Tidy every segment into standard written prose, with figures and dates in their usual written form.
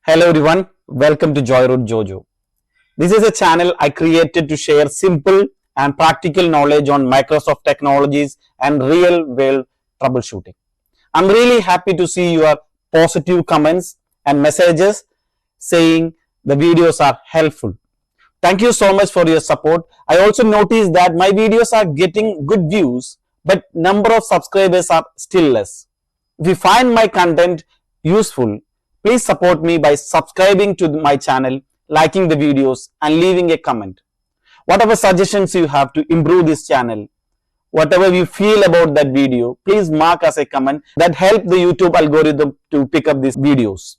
Hello everyone, welcome to Joyroute-jojo. This is a channel I created to share simple and practical knowledge on Microsoft technologies and real world troubleshooting. I'm really happy to see your positive comments and messages saying the videos are helpful. Thank you so much for your support. I also noticed that my videos are getting good views, but number of subscribers are still less. If you find my content useful, please support me by subscribing to my channel, liking the videos and leaving a comment. Whatever suggestions you have to improve this channel, whatever you feel about that video, please mark as a comment. That help the YouTube algorithm to pick up these videos.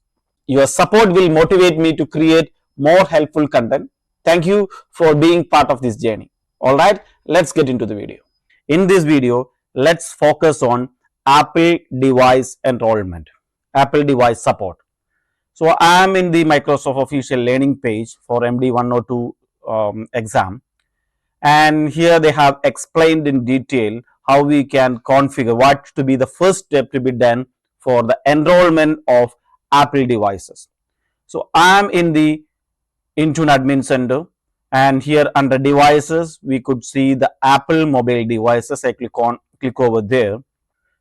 Your support will motivate me to create more helpful content. Thank you for being part of this journey. Alright, let's get into the video. In this video, let's focus on Apple device enrollment, Apple device support. So I am in the Microsoft official landing page for MD-102 exam, and here they have explained in detail how we can configure what to be the first step to be done for the enrollment of Apple devices. So I am in the Intune admin center, and here under devices we could see the Apple mobile devices. I click over there.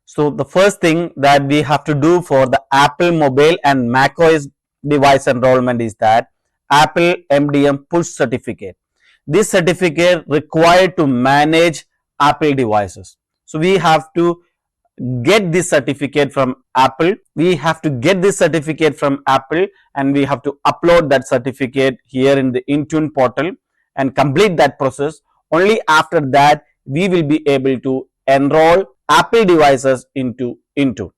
So the first thing that we have to do for the Apple mobile and macOS device enrollment is that Apple MDM push certificate. This certificate required to manage Apple devices. So we have to get this certificate from Apple. We have to get this certificate from Apple and we have to upload that certificate here in the Intune portal and complete that process. Only after that we will be able to enroll Apple devices into Intune.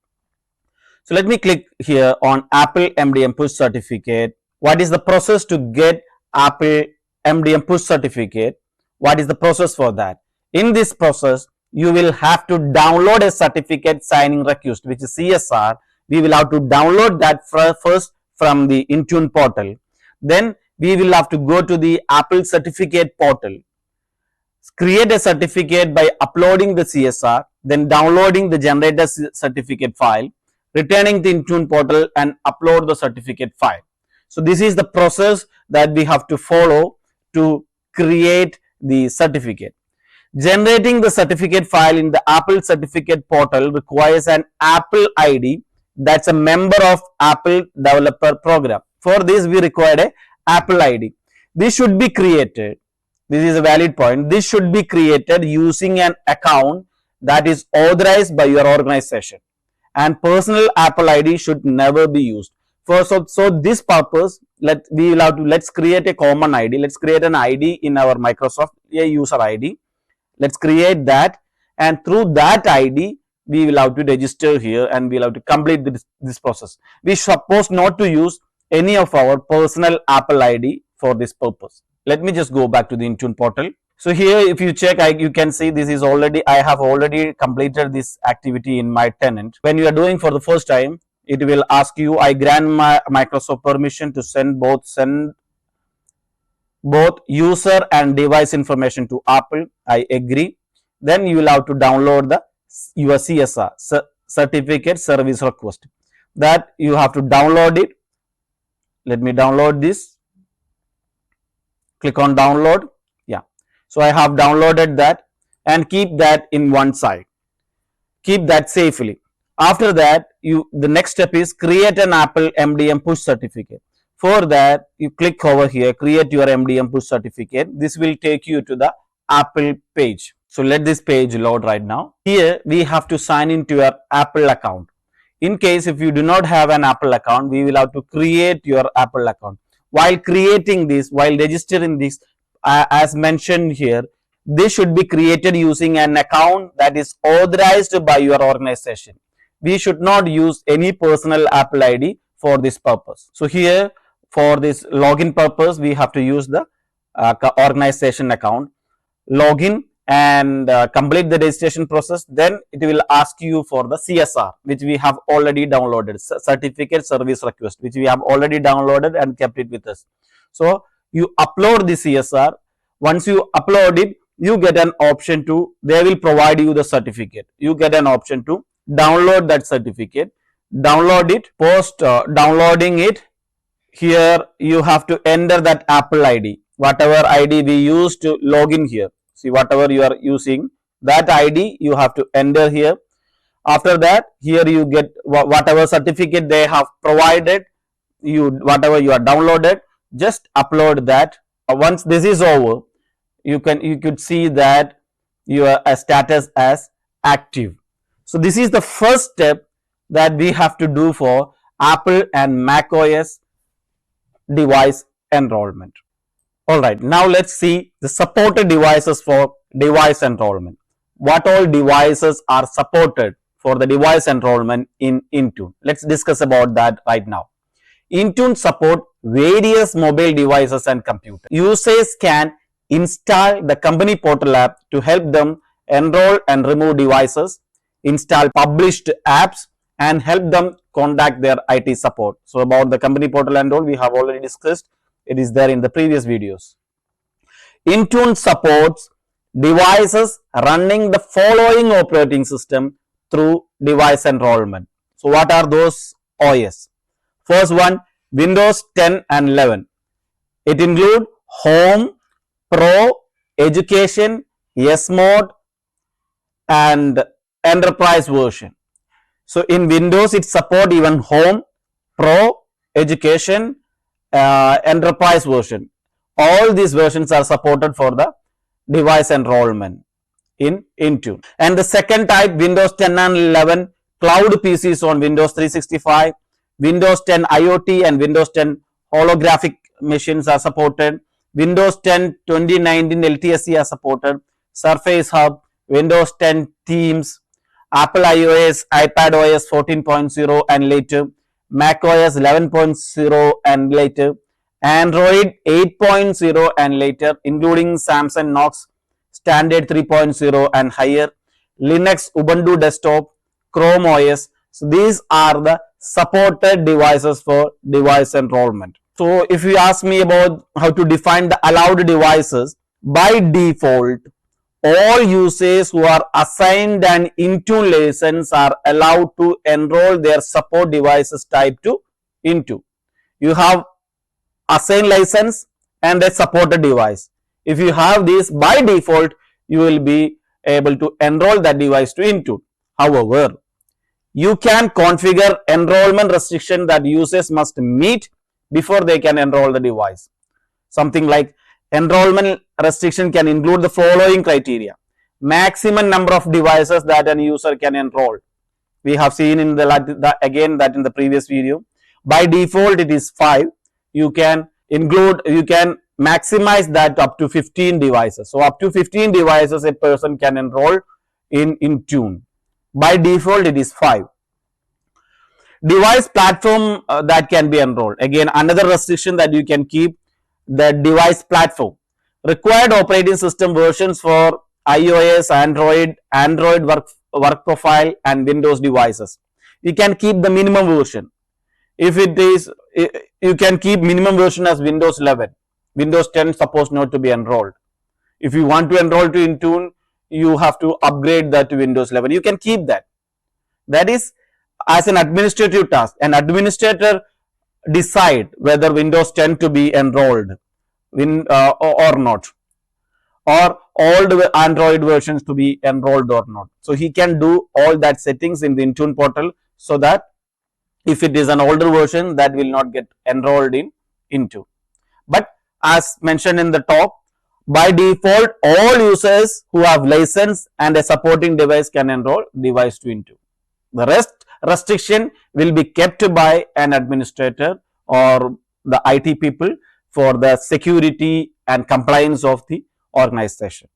So let me click here on Apple MDM push certificate. What is the process to get Apple MDM push certificate? What is the process for that? In this process, you will have to download a certificate signing request, which is CSR. We will have to download that first from the Intune portal. Then we will have to go to the Apple certificate portal, create a certificate by uploading the CSR, then downloading the generator certificate file, returning the Intune portal and upload the certificate file. So this is the process that we have to follow to create the certificate. Generating the certificate file in the Apple certificate portal requires an Apple ID, that's a member of Apple developer program. For this we require a Apple ID. This should be created. This is a valid point. This should be created using an account that is authorized by your organization, and personal Apple ID should never be used. So this purpose, let's create a common ID. Let's create an ID in our Microsoft, a user ID. Let's create that, and through that ID we will have to register here and we will have to complete this process. We suppose not to use any of our personal Apple ID for this purpose. Let me just go back to the Intune portal. So here if you check, you can see this is already, I have already completed this activity in my tenant. When you are doing for the first time, it will ask you, I grant my Microsoft permission to send both user and device information to Apple. I agree. Then you will have to download your CSR, certificate service request. That you have to download it. Let me download this. Click on download. Yeah. So I have downloaded that and keep that in one side. Keep that safely. After that, the next step is create an Apple MDM push certificate. For that, you click over here, create your MDM push certificate. This will take you to the Apple page. So let this page load right now. Here we have to sign into your Apple account. In case if you do not have an Apple account, we will have to create your Apple account. While creating this, while registering this, as mentioned here, this should be created using an account that is authorized by your organization. We should not use any personal Apple ID for this purpose. So here for this login purpose, we have to use the organization account. Login and complete the registration process. Then it will ask you for the CSR, which we have already downloaded, certificate service request, which we have already downloaded and kept it with us. So you upload the CSR. Once you upload it, you get an option to, they will provide you the certificate. You get an option to download that certificate, download it. Post downloading it, here you have to enter that Apple ID, whatever ID we use to log in here. See, whatever you are using, that ID you have to enter here. After that, here you get whatever certificate they have provided, whatever you are downloaded, just upload that. Once this is over, you could see that your status as active. So this is the first step that we have to do for Apple and macOS device enrollment. Alright, now let's see the supported devices for device enrollment. What all devices are supported for the device enrollment in Intune? Let's discuss about that right now. Intune support various mobile devices and computers. Users can install the company portal app to help them enroll and remove devices, install published apps, and help them contact their IT support. So about the company portal enroll, we have already discussed. It is there in the previous videos. Intune supports devices running the following operating system through device enrollment. So what are those OS? First one, Windows 10 and 11. It includes Home, Pro, Education, S Mode, and Enterprise version. So in Windows, it supports even Home, Pro, Education, Enterprise version. All these versions are supported for the device enrollment in Intune. And the second type, Windows 10 and 11, cloud PCs on Windows 365, Windows 10 IoT and Windows 10 holographic machines are supported. Windows 10 2019 LTSC are supported. Surface Hub, Windows 10 Teams, Apple iOS, iPad OS 14.0 and later, Mac OS 11.0 and later, Android 8.0 and later, including Samsung Knox Standard 3.0 and higher, Linux, Ubuntu Desktop, Chrome OS. So these are the supported devices for device enrollment. So if you ask me about how to define the allowed devices, by default, all users who are assigned an Intune license are allowed to enroll their support devices type to Intune. You have assigned license and a supported device. If you have this, by default, you will be able to enroll that device to Intune. However, you can configure enrollment restriction that users must meet before they can enroll the device. Something like enrollment restriction can include the following criteria: maximum number of devices that an user can enroll. We have seen in again that in the previous video. By default, it is 5. You can maximize that up to 15 devices. So up to 15 devices a person can enroll in Intune. By default, it is 5. Device platform that can be enrolled. Again, another restriction that you can keep, the device platform. Required operating system versions for iOS, Android work profile and Windows devices. You can keep the minimum version. If it is, you can keep minimum version as Windows 11. Windows 10 is supposed not to be enrolled. If you want to enroll to Intune, you have to upgrade that to Windows 11. You can keep that. That is as an administrative task. An administrator decide whether Windows 10 to be enrolled or not, or all the Android versions to be enrolled or not. So he can do all that settings in the Intune portal, so that if it is an older version, that will not get enrolled in Intune. But as mentioned in the top, by default, all users who have license and a supporting device can enroll device to Intune. The rest restriction will be kept by an administrator or the IT people for the security and compliance of the organization.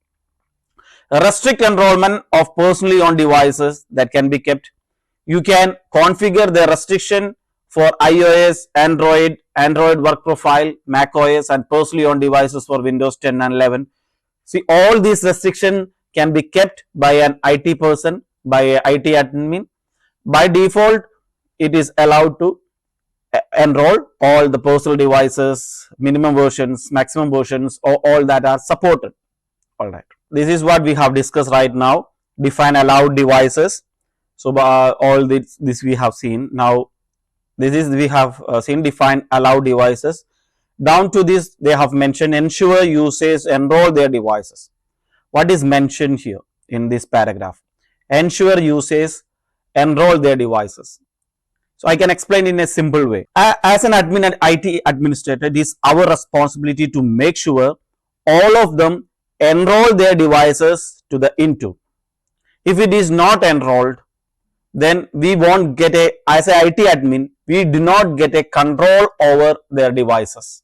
Restrict enrollment of personally owned devices that can be kept. You can configure the restriction for iOS, Android work profile, macOS and personally owned devices for Windows 10 and 11. See, all these restrictions can be kept by an IT person, by an IT admin. By default, it is allowed to enroll all the personal devices, minimum versions, maximum versions, or all that are supported. All right. This is what we have discussed right now. Define allowed devices. So all this we have seen. Now This is we have seen define allow devices. Down to this they have mentioned ensure users enroll their devices. What is mentioned here in this paragraph? Ensure users enroll their devices. So I can explain in a simple way. As an admin and IT administrator, it is our responsibility to make sure all of them enroll their devices to the Intune. If it is not enrolled, then we won't get a, as a IT admin, we do not get a control over their devices.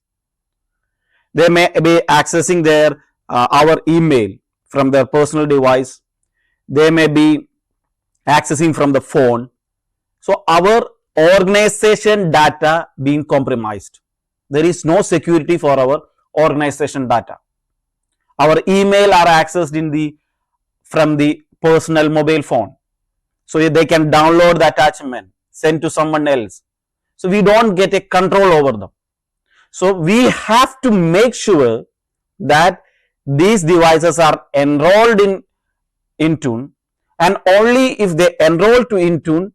They may be accessing their our email from their personal device. They may be accessing from the phone. So our organization data being compromised. There is no security for our organization data. Our email are accessed in the from the personal mobile phone. So they can download the attachment, send to someone else. So we don't get a control over them. So we have to make sure that these devices are enrolled in Intune, and only if they enroll to Intune,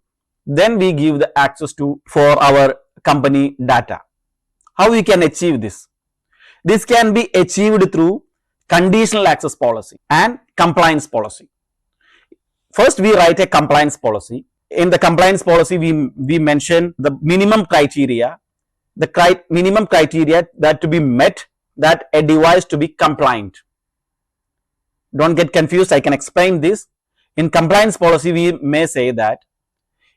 then we give the access to for our company data. How we can achieve this? This can be achieved through conditional access policy and compliance policy. First, we write a compliance policy. In the compliance policy, we mention the minimum criteria, minimum criteria that to be met, that a device to be compliant. Don't get confused, I can explain this. In compliance policy, we may say that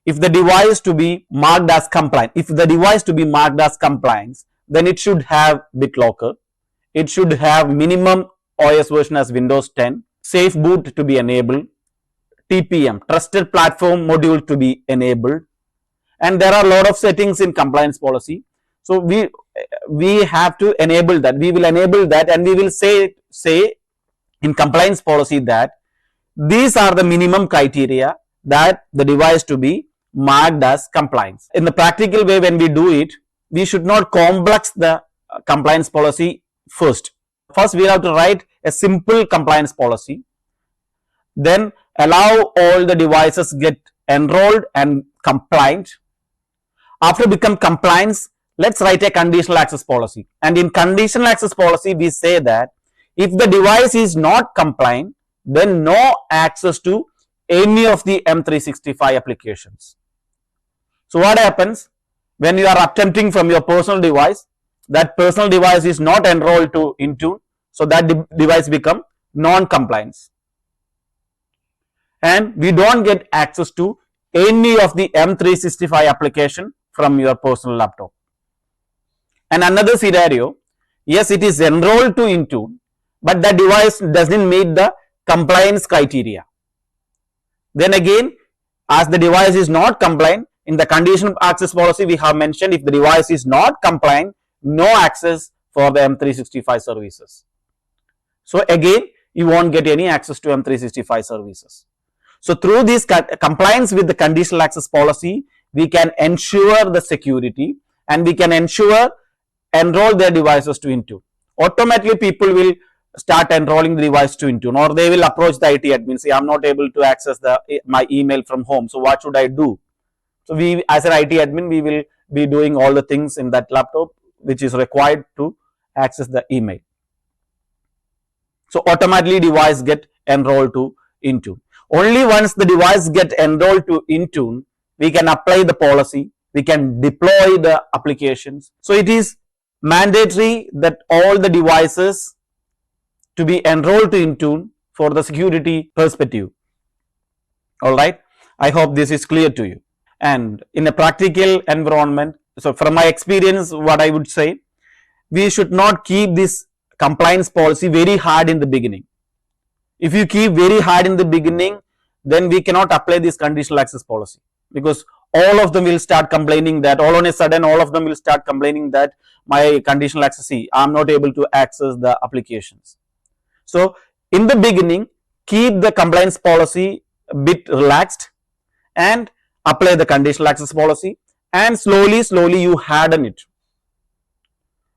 if the device to be marked as compliant, then it should have BitLocker, it should have minimum OS version as Windows 10, safe boot to be enabled, TPM, trusted platform module to be enabled, and there are a lot of settings in compliance policy. So we have to enable that. We will enable that, and we will say in compliance policy that these are the minimum criteria that the device to be marked as compliance. In the practical way, when we do it, we should not complex the compliance policy first. First, we have to write a simple compliance policy, then allow all the devices get enrolled and compliant. After become compliance, let's write a conditional access policy. And in conditional access policy, we say that if the device is not compliant, then no access to any of the M365 applications. So what happens when you are attempting from your personal device, that personal device is not enrolled to Intune, so that device become non-compliance, and we don't get access to any of the M365 application from your personal laptop. And another scenario, yes, it is enrolled to Intune, but the device doesn't meet the compliance criteria. Then again, as the device is not compliant, in the conditional access policy we have mentioned if the device is not compliant, no access for the M365 services. So again, you won't get any access to M365 services. So through this compliance with the conditional access policy, we can ensure the security, and we can ensure enroll their devices to Intune. Automatically people will start enrolling the device to Intune, or they will approach the IT admin, say I'm not able to access my email from home, so what should I do? So we as an IT admin, we will be doing all the things in that laptop which is required to access the email. So automatically device get enrolled to Intune. Only once the device get enrolled to Intune, we can apply the policy, we can deploy the applications. So it is mandatory that all the devices to be enrolled to Intune for the security perspective. All right, I hope this is clear to you. And in a practical environment, so from my experience, what I would say, we should not keep this compliance policy very hard in the beginning. If you keep very hard in the beginning, then we cannot apply this conditional access policy, because all of them will start complaining that all on a sudden all of them will start complaining that my conditional access, I'm not able to access the applications. So in the beginning, keep the compliance policy a bit relaxed and apply the conditional access policy, and slowly you harden it.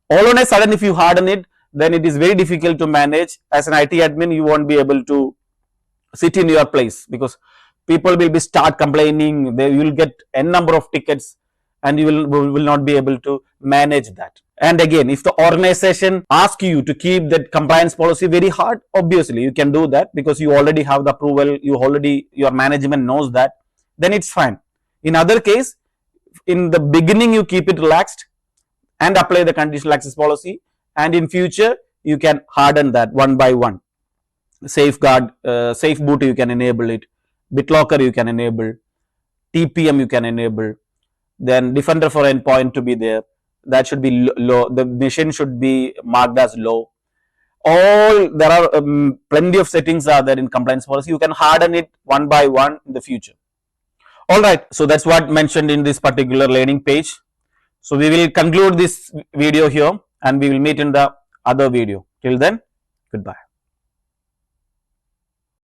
All on a sudden if you harden it, then it is very difficult to manage. As an IT admin, you won't be able to sit in your place, because people will be start complaining, they will get n number of tickets and you will not be able to manage that. And again, if the organization asks you to keep that compliance policy very hard, obviously you can do that because you already have the approval, your management knows that, then it's fine. In other case, in the beginning you keep it relaxed and apply the conditional access policy, and in future you can harden that one by one. Safeguard, safe boot you can enable it, BitLocker you can enable, TPM you can enable, then defender for endpoint to be there, that should be low, the machine should be marked as low. All there are plenty of settings are there in compliance policy. You can harden it one by one in the future. All right, so that's what mentioned in this particular landing page. So we will conclude this video here and we will meet in the other video. Till then, goodbye.